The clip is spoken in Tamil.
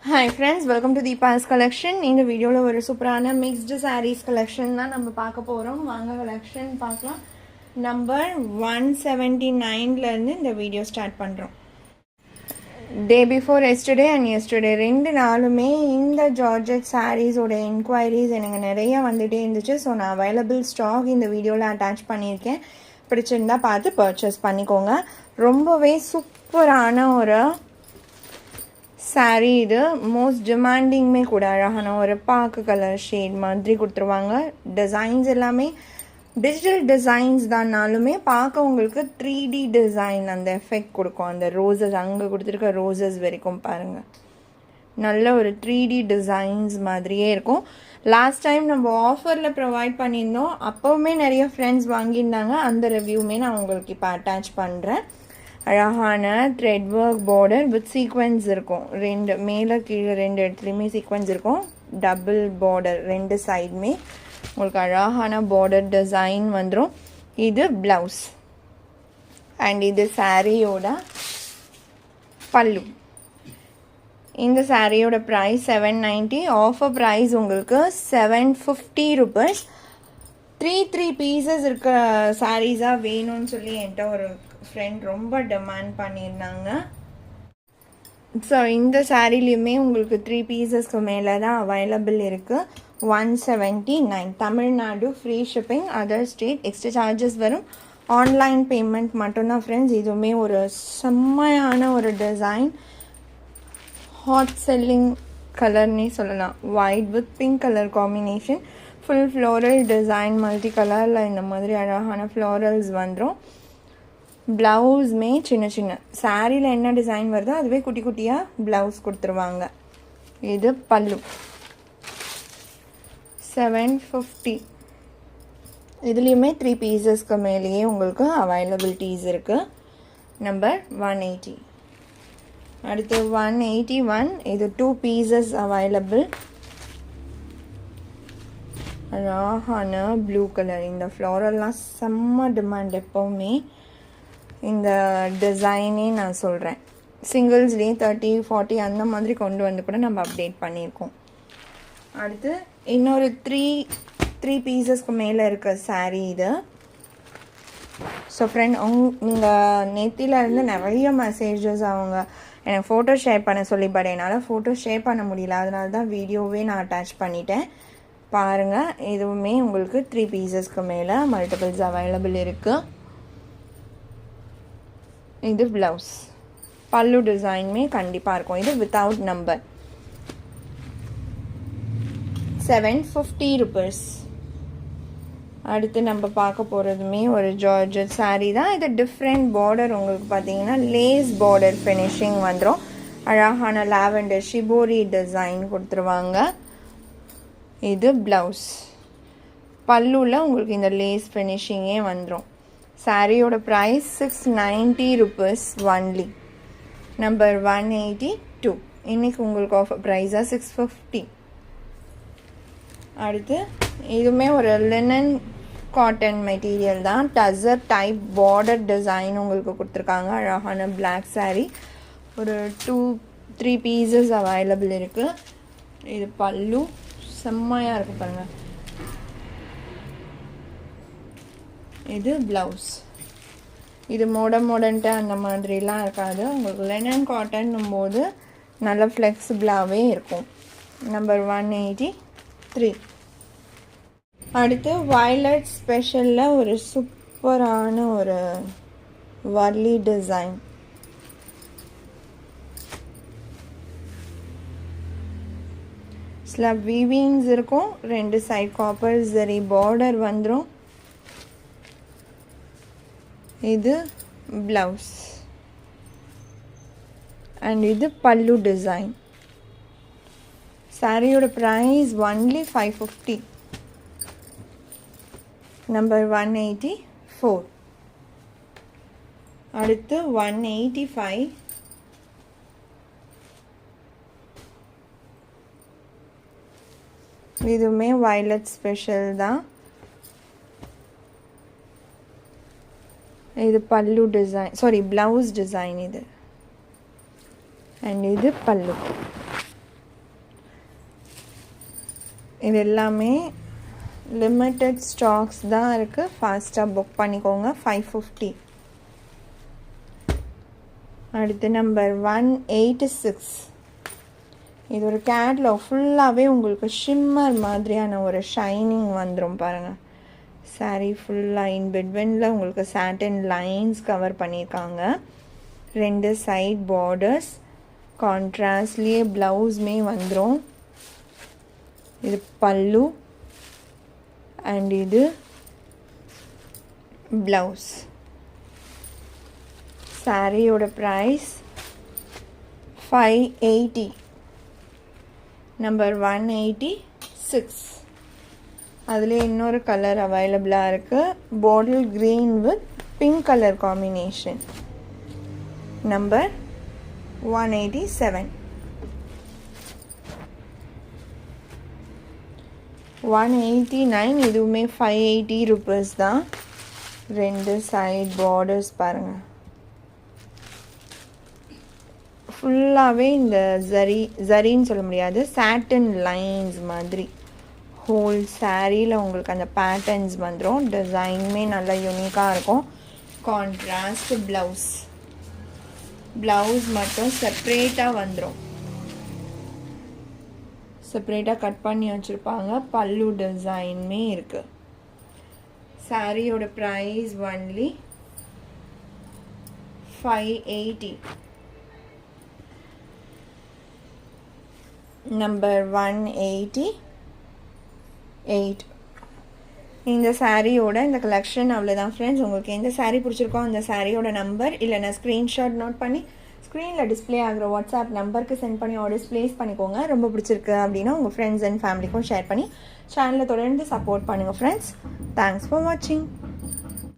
Hi friends, welcome to Deepa's collection. In the video ஒரு சூப்பரான mixed sarees collection தான் நம்ம பார்க்க போறோம். வாங்க collection பார்க்கலாம். நம்பர் 179ல இருந்து இந்த வீடியோ ஸ்டார்ட் பண்றோம். Day before yesterday and yesterday ரெண்டு நாளுமே இந்த ஜார்ஜெட் sarees ஓட inquiries எனக்கு நிறைய வந்துட்டே இருந்துச்சு. ஸோ நான் available stock இந்த வீடியோவில் அட்டாச் பண்ணியிருக்கேன். பிடிச்சிருந்தா பார்த்து பர்ச்சேஸ் பண்ணிக்கோங்க. ரொம்பவே சூப்பரான ஒரு சாரீ இது மோஸ்ட் டிமாண்டிங்குமே கூட அழகான ஒரு பாக்கு கலர் ஷேட் மாதிரி கொடுத்துருவாங்க. டிசைன்ஸ் எல்லாமே டிஜிட்டல் டிசைன்ஸ் தான்னாலுமே பார்க்க உங்களுக்கு 3D டிசைன் அந்த எஃபெக்ட் கொடுக்கும். அந்த ரோசஸ் அங்கே கொடுத்துருக்க ரோசஸ் வரைக்கும் பாருங்கள், நல்ல ஒரு 3D டிசைன்ஸ் மாதிரியே இருக்கும். லாஸ்ட் டைம் நம்ம ஆஃபரில் ப்ரொவைட் பண்ணியிருந்தோம், அப்போவுமே நிறைய ஃப்ரெண்ட்ஸ் வாங்கியிருந்தாங்க. அந்த ரிவ்யூமே நான் உங்களுக்கு இப்போ அட்டாச் பண்ணுறேன். அழகான thread work border with sequence இருக்கும். ரெண்டு மேலே கீழே ரெண்டு இடத்துலையுமே சீக்வென்ஸ் இருக்கும். டபுள் பார்டர் ரெண்டு சைடுமே உங்களுக்கு அழகான பார்டர் டிசைன் வந்துடும். இது ப்ளவுஸ் அண்ட் இது சாரியோட பல்லு. இந்த சாரியோட ப்ரைஸ் 790. ஆஃபர் ப்ரைஸ் உங்களுக்கு 750 ருபீஸ். த்ரீ பீசஸ் இருக்க சாரீஸாக வேணும்னு சொல்லி என்கிட்ட ஒரு ஃப்ரெண்ட் ரொம்ப டிமாண்ட் பண்ணியிருந்தாங்க. ஸோ இந்த சாரீலையுமே உங்களுக்கு 3 பீசஸ்க்கு மேலே தான் அவைலபிள் இருக்குது. 179. Tamil Nadu free shipping, other state extra charges வரும். ஆன்லைன் பேமெண்ட் மட்டும்தான் ஃப்ரெண்ட்ஸ். இதுவுமே ஒரு செம்மையான ஒரு டிசைன், ஹாட் செல்லிங் கலர்னே சொல்லலாம். White with pink colour combination, full floral design, multi கலரில் இந்த மாதிரி அழகான ஃப்ளோரல்ஸ் வந்துடும். ப்ளவுஸுமே சின்ன சின்ன சாரியில் என்ன டிசைன் வருதோ அதுவே குட்டி குட்டியாக ப்ளவுஸ் கொடுத்துருவாங்க. இது பல்லு 750. இதுலேயுமே 3 பீசஸ்க்கு மேலேயே உங்களுக்கு அவைலபிலிட்டிஸ் இருக்குது. நம்பர் 180. அடுத்து 181. இது 2 பீசஸ் அவைலபிள். அழகான ப்ளூ கலர். இந்த ஃப்ளோரெல்லாம் செம்ம டிமாண்ட் எப்போவுமே. இந்த டிசைனே நான் சொல்கிறேன், சிங்கிள்ஸ்லேயே 30, 40 அந்த மாதிரி கொண்டு வந்து கூட நம்ம அப்டேட் பண்ணியிருக்கோம். அடுத்து இன்னொரு த்ரீ பீசஸ்க்கு மேலே இருக்க சாரீ இது. ஸோ ஃப்ரெண்ட், நீங்கள் நேத்திலேருந்து நிறைய மெசேஜஸ் அவங்க எனக்கு ஃபோட்டோ ஷேர் பண்ண சொல்லி, பட் என்னால் ஃபோட்டோ ஷேர் பண்ண முடியல. அதனால தான் வீடியோவே நான் அட்டாச் பண்ணிட்டேன். பாருங்கள், இதுவுமே உங்களுக்கு 3 பீசஸ்க்கு மேலே மல்டிபிள்ஸ் அவைலபிள் இருக்குது. இது ப்ளவுஸ், பல்லு டிசைனுமே கண்டிப்பாக இருக்கும். இது வித்தவுட் நம்பர். 750 ருபீஸ். அடுத்து நம்ம பார்க்க போகிறதுமே ஒரு ஜார்ஜெட் சாரீ தான். இது டிஃப்ரெண்ட் பார்டர், உங்களுக்கு பார்த்தீங்கன்னா லேஸ் பார்டர் ஃபினிஷிங் வந்துடும். அழகான லாவெண்டர் ஷிபோரி டிசைன் கொடுத்துருவாங்க. இது ப்ளவுஸ், பல்லுவில் உங்களுக்கு இந்த லேஸ் ஃபினிஷிங்கே வந்துடும். சாரியோட ப்ரைஸ் 690 ருபீஸ் ஒன்லி. நம்பர் 182. இன்றைக்கி உங்களுக்கு ஆஃபர் ப்ரைஸாக 650. அடுத்து இதுவுமே ஒரு லினன் காட்டன் மெட்டீரியல் தான். டசர் டைப் பார்டர் டிசைன் உங்களுக்கு கொடுத்துருக்காங்க. அழகான பிளாக் சாரீ. ஒரு 2-3 பீசஸ் அவைலபிள் இருக்குது. இது பல்லு செம்மையாக இருக்குது பாருங்கள். இது ப்ளவுஸ். இது மாடர்ன்ட்டு அந்த மாதிரிலாம் இருக்காது. உங்களுக்கு லெனன் காட்டன்னும் போது நல்ல ஃப்ளெக்சிபிளாகவே இருக்கும். நம்பர் 183. அடுத்து வயலட் ஸ்பெஷலில் ஒரு சூப்பரான ஒரு வர்லி டிசைன். சில வீவிங்ஸ் இருக்கும். 2 சைட் காப்பர் ஜரி பார்டர் வந்துடும். இது ப்ளவுஸ் அண்ட் இது பல்லு டிசைன். சாரியோட ப்ரைஸ் ஒன்லி 550. நம்பர் 184. அடுத்து 185. இதுவுமே வயலட் ஸ்பெஷல் தான். இது பல்லு டிசைன், சாரி ப்ளவுஸ் டிசைன் இது. அண்ட் இது பல்லு. இது எல்லாமே லிமிட்டட் ஸ்டாக்ஸ் தான் இருக்குது. ஃபாஸ்ட்டாக புக் பண்ணிக்கோங்க. 550. அடுத்து நம்பர் 186. இது ஒரு கேட்லாக். ஃபுல்லாகவே உங்களுக்கு ஷிம்மர் மாதிரியான ஒரு ஷைனிங் வந்துடும் பாருங்கள். சாரீ ஃபுல்லாக இன் பிட்வீனில் உங்களுக்கு சாட்டின் லைன்ஸ் கவர் பண்ணியிருக்காங்க. 2 சைட் பார்டர்ஸ், கான்ட்ராஸ்ட்லேயே ப்ளவுஸுமே வந்துடும். இது பல்லு அண்ட் இது ப்ளவுஸ். சாரியோட ப்ரைஸ் 580. நம்பர் 186. அதில் இன்னொரு கலர் அவைலபிளாக இருக்குது. Bottle green with pink colour combination. Number 187. 189. இதுவுமே 580 rupees தான். 2 சைட் பார்டர்ஸ் பாருங்கள். ஃபுல்லாகவே இந்த ஜரின்னு சொல்ல முடியாது, சாட்டின் லைன்ஸ் மாதிரி ஹோல் சாரியில் உங்களுக்கு அந்த பேட்டர்ன்ஸ் வந்துடும். டிசைனுமே நல்லா யூனிக்காக இருக்கும். கான்ட்ராஸ்ட் ப்ளவுஸ் மட்டும் செப்ரேட்டாக வந்துடும். செப்ரேட்டாக கட் பண்ணி வச்சுருப்பாங்க. பல்லு டிசைனுமே இருக்குது. சாரியோட ப்ரைஸ் ஒன்லி 580. நம்பர் 188. இந்த சாரியோட இந்த கலெக்ஷன் அவ்வளோதான் ஃப்ரெண்ட்ஸ். உங்களுக்கு எந்த சாரீ பிடிச்சிருக்கோ அந்த சாரியோட நம்பர் இல்லைனா ஸ்க்ரீன்ஷாட் நோட் பண்ணி ஸ்க்ரீனில் டிஸ்பிளே ஆகிற வாட்ஸ்அப் நம்பருக்கு சென்ட் பண்ணி ஆர்டர்ஸ் ப்ளேஸ் பண்ணிக்கோங்க. ரொம்ப பிடிச்சிருக்கு அப்படின்னா உங்கள் ஃப்ரெண்ட்ஸ் அண்ட் ஃபேமிலிக்கும் ஷேர் பண்ணி சேனலை தொடர்ந்து சப்போர்ட் பண்ணுங்கள் ஃப்ரெண்ட்ஸ். தேங்க்ஸ் ஃபார் வாட்சிங்.